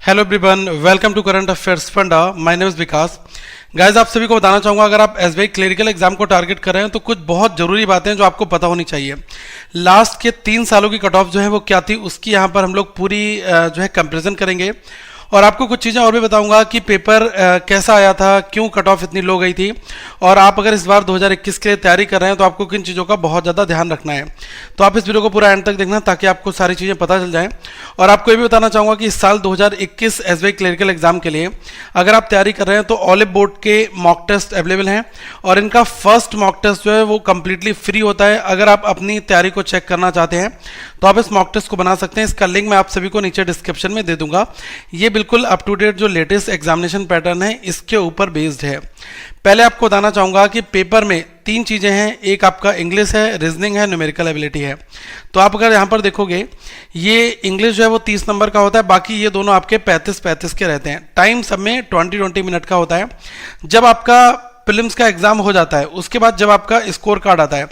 Hello everyone, welcome to current affairs funda. My name is Vikas. Guys, आप सभी को बताना चाहूंगा, अगर आप एसबीआई क्लरिकल एग्जाम को टारगेट कर रहे हैं तो कुछ बहुत जरूरी बातें हैं जो आपको पता होनी चाहिए। लास्ट के 3 सालों की कट ऑफ जो है वो क्या थी, उसकी यहाँ पर हम लोग पूरी जो है कंपेरिजन करेंगे और आपको कुछ चीज़ें और भी बताऊंगा कि पेपर कैसा आया था, क्यों कट ऑफ इतनी लो गई थी, और आप अगर इस बार 2021 के लिए तैयारी कर रहे हैं तो आपको किन चीज़ों का बहुत ज़्यादा ध्यान रखना है। तो आप इस वीडियो को पूरा एंड तक देखना ताकि आपको सारी चीज़ें पता चल जाएं। और आपको ये भी बताना चाहूँगा कि इस साल 2021 एसबीआई क्लरिकल एग्जाम के लिए अगर आप तैयारी कर रहे हैं तो ऑलिव बोर्ड के मॉक टेस्ट अवेलेबल हैं और इनका फर्स्ट मॉक टेस्ट जो है वो कम्प्लीटली फ्री होता है। अगर आप अपनी तैयारी को चेक करना चाहते हैं तो आप इस मॉक टेस्ट को बना सकते हैं। इसका लिंक मैं आप सभी को नीचे डिस्क्रिप्शन में दे दूंगा। ये बिल्कुल अप टू डेट जो लेटेस्ट एग्जामिनेशन पैटर्न है इसके ऊपर बेस्ड है। पहले आपको बताना चाहूंगा कि पेपर में 3 चीजें हैं, एक आपका इंग्लिश है, रीजनिंग है, न्यूमेरिकल एबिलिटी है। तो आप अगर यहाँ पर देखोगे, ये इंग्लिश जो है वो 30 नंबर का होता है, बाकी ये दोनों आपके 35-35 के रहते हैं। टाइम सब में 20-20 मिनट का होता है। जब आपका प्रीलिम्स का एग्जाम हो जाता है उसके बाद जब आपका स्कोर कार्ड आता है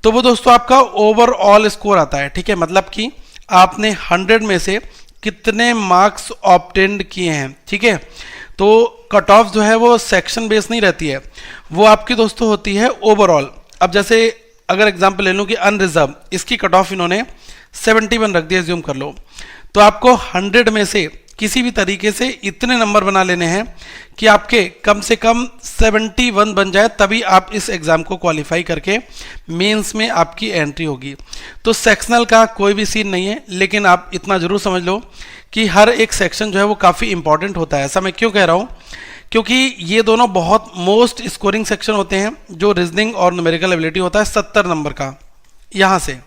तो वो दोस्तों आपका ओवरऑल स्कोर आता है। ठीक है, मतलब कि आपने 100 में से कितने मार्क्स ऑब्टेन्ड किए हैं। ठीक है, तो कट ऑफ जो है वो सेक्शन बेस नहीं रहती है, वो आपकी दोस्तों होती है ओवरऑल। अब जैसे अगर एग्जांपल ले लूं कि अनरिजर्व, इसकी कट ऑफ इन्होंने 71 रख दिया, एज्यूम कर लो, तो आपको 100 में से किसी भी तरीके से इतने नंबर बना लेने हैं कि आपके कम से कम 71 बन जाए, तभी आप इस एग्जाम को क्वालिफाई करके मेंस में आपकी एंट्री होगी। तो सेक्शनल का कोई भी सीन नहीं है, लेकिन आप इतना जरूर समझ लो कि हर एक सेक्शन जो है वो काफ़ी इंपॉर्टेंट होता है। ऐसा मैं क्यों कह रहा हूँ, क्योंकि ये दोनों बहुत मोस्ट स्कोरिंग सेक्शन होते हैं। जो रीजनिंग और न्यूमेरिकल एबिलिटी होता है 70 नंबर का यहाँ से,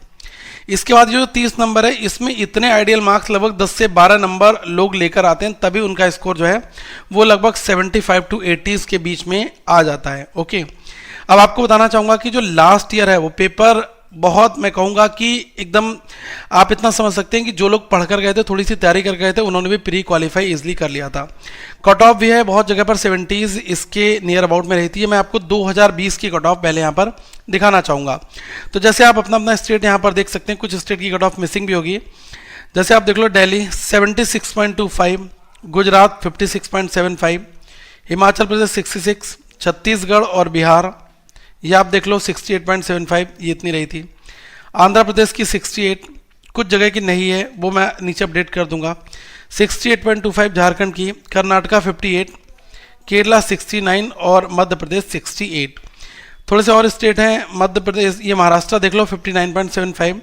इसके बाद जो 30 नंबर है इसमें इतने आइडियल मार्क्स लगभग 10 से 12 नंबर लोग लेकर आते हैं, तभी उनका स्कोर जो है वो लगभग 75 to 80 के बीच में आ जाता है। ओके, अब आपको बताना चाहूँगा कि जो लास्ट ईयर है वो पेपर बहुत, मैं कहूँगा कि एकदम आप इतना समझ सकते हैं कि जो लोग पढ़कर गए थे, थोड़ी सी तैयारी कर गए थे, उन्होंने भी प्री क्वालिफाई इजीली कर लिया था। कट ऑफ भी है बहुत जगह पर 70s इसके नियर अबाउट में रहती है। मैं आपको 2020 की कट ऑफ पहले यहाँ पर दिखाना चाहूँगा। तो जैसे आप अपना अपना स्टेट यहाँ पर देख सकते हैं, कुछ स्टेट की कट ऑफ मिसिंग भी होगी। जैसे आप देख लो, दिल्ली 76.25, गुजरात 56.75, हिमाचल प्रदेश 66, छत्तीसगढ़ और बिहार ये आप देख लो 68.75, ये इतनी रही थी। आंध्र प्रदेश की 68, कुछ जगह की नहीं है, वो मैं नीचे अपडेट कर दूंगा। 68.25 झारखंड की, कर्नाटका 58, केरला 69 और मध्य प्रदेश 68। थोड़े से और स्टेट हैं, मध्य प्रदेश, ये महाराष्ट्र देख लो 59.75,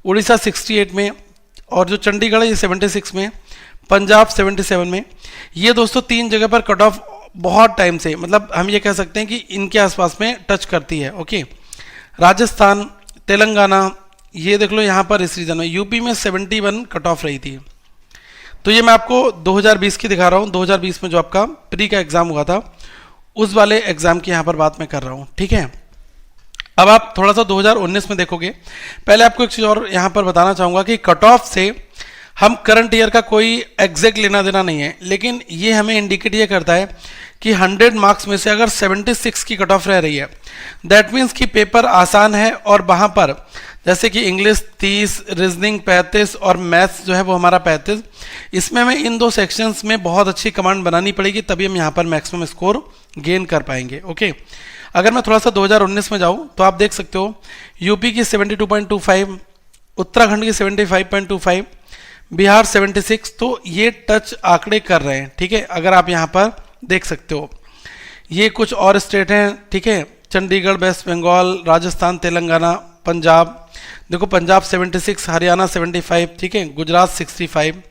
उड़ीसा 68 में, और जो चंडीगढ़ है ये 76 में, पंजाब 77 में। ये दोस्तों 3 जगह पर कट ऑफ बहुत टाइम से, मतलब हम ये कह सकते हैं कि इनके आसपास में टच करती है। ओके, राजस्थान, तेलंगाना, ये देख लो यहाँ पर इस रीजन में, यूपी में 71 कट ऑफ रही थी। तो ये मैं आपको 2020 की दिखा रहा हूँ। 2020 में जो आपका प्री का एग्जाम हुआ था उस वाले एग्जाम की यहाँ पर बात मैं कर रहा हूँ। ठीक है, अब आप थोड़ा सा 2019 में देखोगे। पहले आपको एक चीज़ और यहाँ पर बताना चाहूँगा कि कट ऑफ से हम करंट ईयर का कोई एग्जैक्ट लेना देना नहीं है, लेकिन ये हमें इंडिकेट ये करता है कि 100 मार्क्स में से अगर 76 की कट ऑफ रह रही है, दैट मीन्स कि पेपर आसान है। और वहाँ पर जैसे कि इंग्लिश 30, रीजनिंग 35 और मैथ्स जो है वो हमारा 35, इसमें हमें इन 2 सेक्शंस में बहुत अच्छी कमांड बनानी पड़ेगी, तभी हम यहाँ पर मैक्सिमम स्कोर गेन कर पाएंगे। ओके, अगर मैं थोड़ा सा 2019 में जाऊँ तो आप देख सकते हो, यूपी की 72.25, उत्तराखंड की 75.25, बिहार 76, तो ये टच आंकड़े कर रहे हैं। ठीक है, अगर आप यहाँ पर देख सकते हो, ये कुछ और स्टेट हैं। ठीक है, चंडीगढ़, वेस्ट बंगाल, राजस्थान, तेलंगाना, पंजाब, देखो पंजाब 76, हरियाणा 75, ठीक है, गुजरात 65।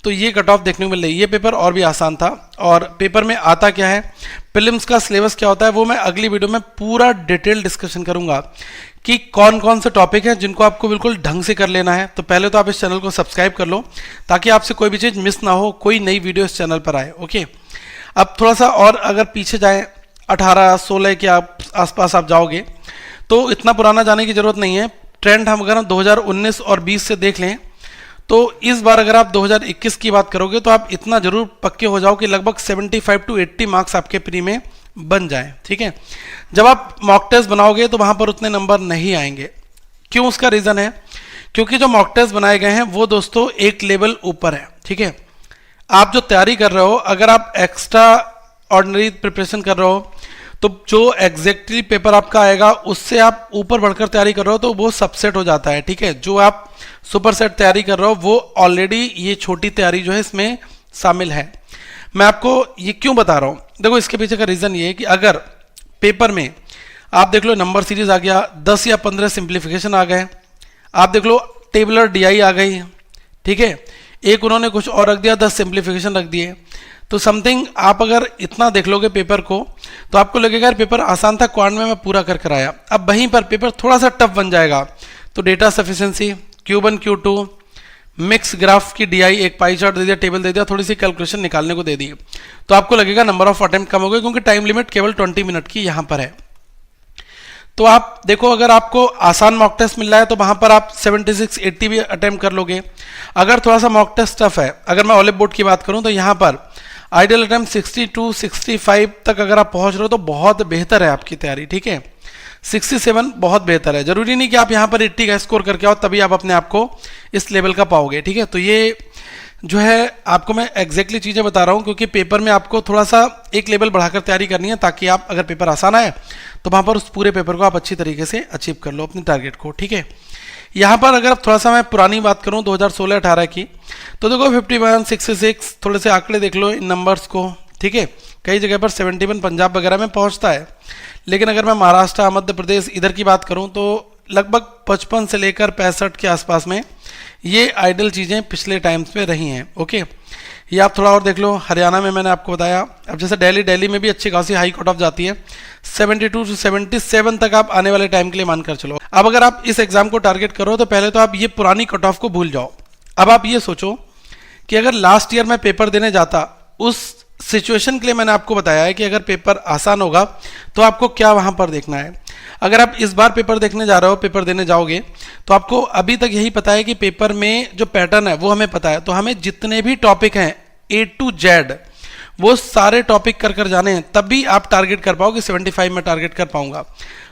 तो ये कट ऑफ देखने को मिल रही है। ये पेपर और भी आसान था। और पेपर में आता क्या है, प्रीलिम्स का सिलेबस क्या होता है, वो मैं अगली वीडियो में पूरा डिटेल डिस्कशन करूंगा कि कौन कौन से टॉपिक हैं जिनको आपको बिल्कुल ढंग से कर लेना है। तो पहले तो आप इस चैनल को सब्सक्राइब कर लो ताकि आपसे कोई भी चीज़ मिस ना हो, कोई नई वीडियो इस चैनल पर आए। ओके, अब थोड़ा सा और अगर पीछे जाएं, 18-16 के आसपास आप जाओगे तो इतना पुराना जाने की जरूरत नहीं है। ट्रेंड हम अगर 2019 और 20 से देख लें तो इस बार अगर आप 2021 की बात करोगे तो आप इतना जरूर पक्के हो जाओ कि लगभग 75 to 80 मार्क्स आपके प्री में बन जाए। ठीक है, जब आप मॉक टेस्ट बनाओगे तो वहां पर उतने नंबर नहीं आएंगे। क्यों, उसका रीजन है क्योंकि जो मॉक टेस्ट बनाए गए हैं वो दोस्तों एक लेवल ऊपर है। ठीक है, आप जो तैयारी कर रहे हो, अगर आप एक्स्ट्रा ऑर्डिनरी प्रिपरेशन कर रहे हो तो जो एग्जैक्टली पेपर आपका आएगा उससे आप ऊपर बढ़कर तैयारी कर रहे हो तो वो सबसेट हो जाता है, ठीक है। जो आप सुपर सेट तैयारी कर रहे हो वो ऑलरेडी ये छोटी तैयारी जो है इसमें शामिल है। मैं आपको ये क्यों बता रहा हूँ, देखो इसके पीछे का रीज़न ये है कि अगर पेपर में आप देख लो नंबर सीरीज आ गया, 10 या 15 सिंप्लीफिकेशन आ गए, आप देख लो टेबलर डीआई आ गई, ठीक है, एक उन्होंने कुछ और रख दिया, 10 सिंप्लीफिकेशन रख दिए, तो समथिंग आप अगर इतना देख लोगे पेपर को तो आपको लगेगा यार पेपर आसान था, क्वांट में मैं पूरा कर आया। अब वहीं पर पेपर थोड़ा सा टफ बन जाएगा तो data sufficiency, Q1 Q2, mix graph की डीआई, एक पाई चार्ट दे दिया, टेबल दे दिया, थोड़ी सी कैलकुलेशन निकालने को दे दी, तो आपको लगेगा नंबर ऑफ अटेम्प्ट कम हो गए क्योंकि टाइम लिमिट केवल 20 मिनट की यहाँ पर है। तो आप देखो अगर आपको आसान मॉक टेस्ट मिल रहा है तो वहां पर आप 76-80 भी अटेम्प्ट कर लोगे। अगर थोड़ा सा मॉक टेस्ट टफ है, अगर मैं ऑलिव बोर्ड की बात करूं तो यहाँ पर आइडियल अटेम्प्ट 62-65 तक अगर आप पहुंच रहे हो तो बहुत बेहतर है आपकी तैयारी, ठीक है। 67 बहुत बेहतर है, जरूरी नहीं कि आप यहाँ पर 80 का स्कोर करके आओ तभी आप अपने आप को इस लेवल का पाओगे, ठीक है। तो ये जो है आपको मैं एग्जैक्टली चीज़ें बता रहा हूँ क्योंकि पेपर में आपको थोड़ा सा एक लेवल बढ़ाकर तैयारी करनी है ताकि आप अगर पेपर आसान आए तो वहाँ पर उस पूरे पेपर को आप अच्छी तरीके से अचीव कर लो अपने टारगेट को, ठीक है। यहाँ पर अगर थोड़ा सा मैं पुरानी बात करूँ 2016-18 की तो देखो 51, 66 थोड़े से आंकड़े देख लो इन नंबर्स को, ठीक है। कई जगह पर 71 पंजाब वगैरह में पहुँचता है, लेकिन अगर मैं महाराष्ट्र, मध्य प्रदेश इधर की बात करूँ तो लगभग 55 से लेकर 65 के आसपास में ये आइडल चीज़ें पिछले टाइम्स में रही हैं, ओके। ये आप थोड़ा और देख लो, हरियाणा में मैंने आपको बताया, अब जैसे दिल्ली में भी अच्छी खासी हाई कट ऑफ जाती है, 72 से 77 तक आप आने वाले टाइम के लिए मानकर चलो। अब अगर आप इस एग्जाम को टारगेट करो तो पहले तो आप ये पुरानी कट ऑफ को भूल जाओ। अब आप ये सोचो कि अगर लास्ट ईयर मैं पेपर देने जाता, उस सिचुएशन के लिए मैंने आपको बताया है कि अगर पेपर आसान होगा तो आपको क्या वहां पर देखना है। अगर आप इस बार पेपर देखने जा रहे हो, पेपर देने जाओगे तो आपको अभी तक यही पता है कि पेपर में जो पैटर्न है वो हमें पता है, तो हमें जितने भी टॉपिक हैं A to Z वो सारे टॉपिक कर जाने हैं, तब भी आप टारगेट कर पाओगे 75 में टारगेट कर पाऊंगा।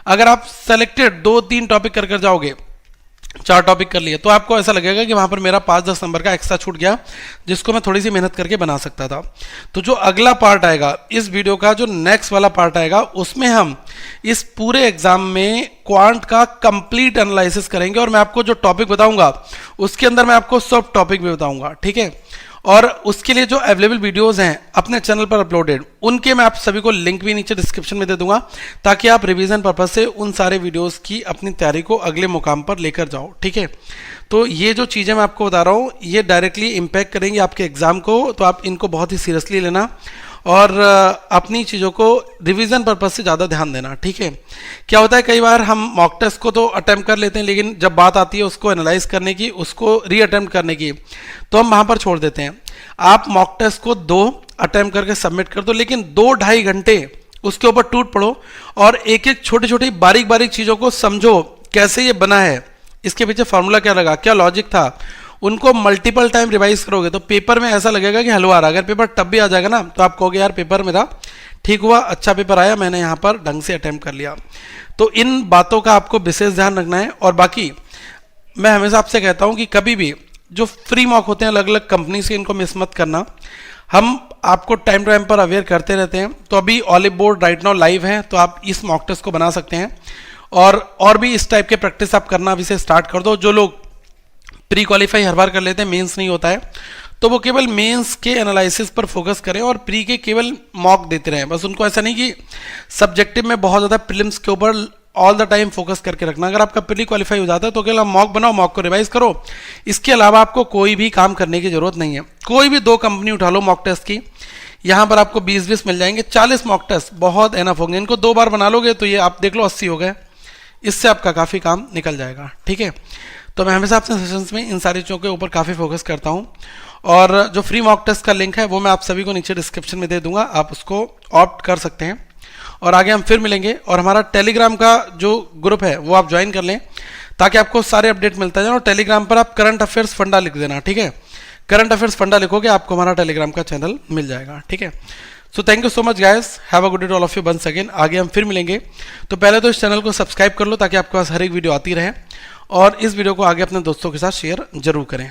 अगर आप सेलेक्टेड 2-3 टॉपिक कर जाओगे, 4 टॉपिक कर लिए, तो आपको ऐसा लगेगा कि वहां पर मेरा 5-10 नंबर का एक्स्ट्रा छूट गया जिसको मैं थोड़ी सी मेहनत करके बना सकता था। तो जो अगला पार्ट आएगा इस वीडियो का, जो नेक्स्ट वाला पार्ट आएगा, उसमें हम इस पूरे एग्जाम में क्वांट का कंप्लीट एनालिसिस करेंगे और मैं आपको जो टॉपिक बताऊंगा उसके अंदर मैं आपको सब टॉपिक भी बताऊंगा, ठीक है। और उसके लिए जो अवेलेबल वीडियोस हैं अपने चैनल पर अपलोडेड, उनके मैं आप सभी को लिंक भी नीचे डिस्क्रिप्शन में दे दूंगा ताकि आप रिवीजन पर्पज से उन सारे वीडियोस की अपनी तैयारी को अगले मुकाम पर लेकर जाओ, ठीक है। तो ये जो चीज़ें मैं आपको बता रहा हूँ ये डायरेक्टली इम्पैक्ट करेंगी आपके एग्जाम को, तो आप इनको बहुत ही सीरियसली लेना और अपनी चीज़ों को रिवीजन पर्पज से ज़्यादा ध्यान देना, ठीक है। क्या होता है कई बार हम मॉक टेस्ट को तो अटेम्प्ट कर लेते हैं, लेकिन जब बात आती है उसको एनालाइज करने की, उसको री अटेम्प्ट करने की, तो हम वहाँ पर छोड़ देते हैं। आप मॉक टेस्ट को 2 अटेम्प्ट करके सबमिट कर दो, लेकिन 2-2.5 घंटे उसके ऊपर टूट पड़ो और एक एक छोटी छोटी बारीक बारीक चीज़ों को समझो, कैसे ये बना है, इसके पीछे फॉर्मूला क्या लगा, क्या लॉजिक था, उनको मल्टीपल टाइम रिवाइज करोगे तो पेपर में ऐसा लगेगा कि हलवा आ रहा। अगर पेपर टफ भी आ जाएगा ना तो आप कहोगे यार पेपर मेरा ठीक हुआ, अच्छा पेपर आया, मैंने यहाँ पर ढंग से अटेम्प्ट कर लिया। तो इन बातों का आपको विशेष ध्यान रखना है। और बाकी मैं हमेशा आपसे कहता हूँ कि कभी भी जो फ्री मॉक होते हैं अलग अलग कंपनी से, इनको मिस मत करना। हम आपको टाइम टू टाइम पर अवेयर करते रहते हैं। तो अभी olive board right now live है, तो आप इस मॉक टेस्ट को बना सकते हैं और भी इस टाइप के प्रैक्टिस आप करना अभी से स्टार्ट कर दो। जो लोग प्री क्वालिफाई हर बार कर लेते हैं, मेंस नहीं होता है, तो वो केवल मेंस के एनालिसिस पर फोकस करें और प्री के केवल मॉक देते रहें। बस उनको ऐसा नहीं कि सब्जेक्टिव में बहुत ज़्यादा प्रीलिम्स के ऊपर ऑल द टाइम फोकस करके रखना। अगर आपका प्री क्वालिफाई हो जाता है तो केवल मॉक बनाओ, मॉक को रिवाइज करो, इसके अलावा आपको कोई भी काम करने की जरूरत नहीं है। कोई भी 2 कंपनी उठा लो मॉक टेस्ट की, यहाँ पर आपको 20-20 मिल जाएंगे, 40 मॉक टेस्ट बहुत एनफ होंगे। इनको 2 बार बना लोगे तो ये आप देख लो 80 हो गए, इससे आपका काफ़ी काम निकल जाएगा, ठीक है। तो मैं हमेशा अपने सेशंस में इन सारी चीज़ों के ऊपर काफ़ी फोकस करता हूँ और जो फ्री मॉक टेस्ट का लिंक है वो मैं आप सभी को नीचे डिस्क्रिप्शन में दे दूंगा, आप उसको ऑप्ट कर सकते हैं। और आगे हम फिर मिलेंगे और हमारा टेलीग्राम का जो ग्रुप है वो आप ज्वाइन कर लें ताकि आपको सारे अपडेट मिलता जाए। और टेलीग्राम पर आप करंट अफेयर्स फंडा लिख देना, ठीक है। करंट अफेयर्स फंडा लिखोगे आपको हमारा टेलीग्राम का चैनल मिल जाएगा, ठीक है। So thank you so much guys, have a good day to all of you once again. आगे हम फिर मिलेंगे, तो पहले तो इस चैनल को सब्सक्राइब कर लो ताकि आपके पास हर एक वीडियो आती रहे और इस वीडियो को आगे अपने दोस्तों के साथ शेयर जरूर करें।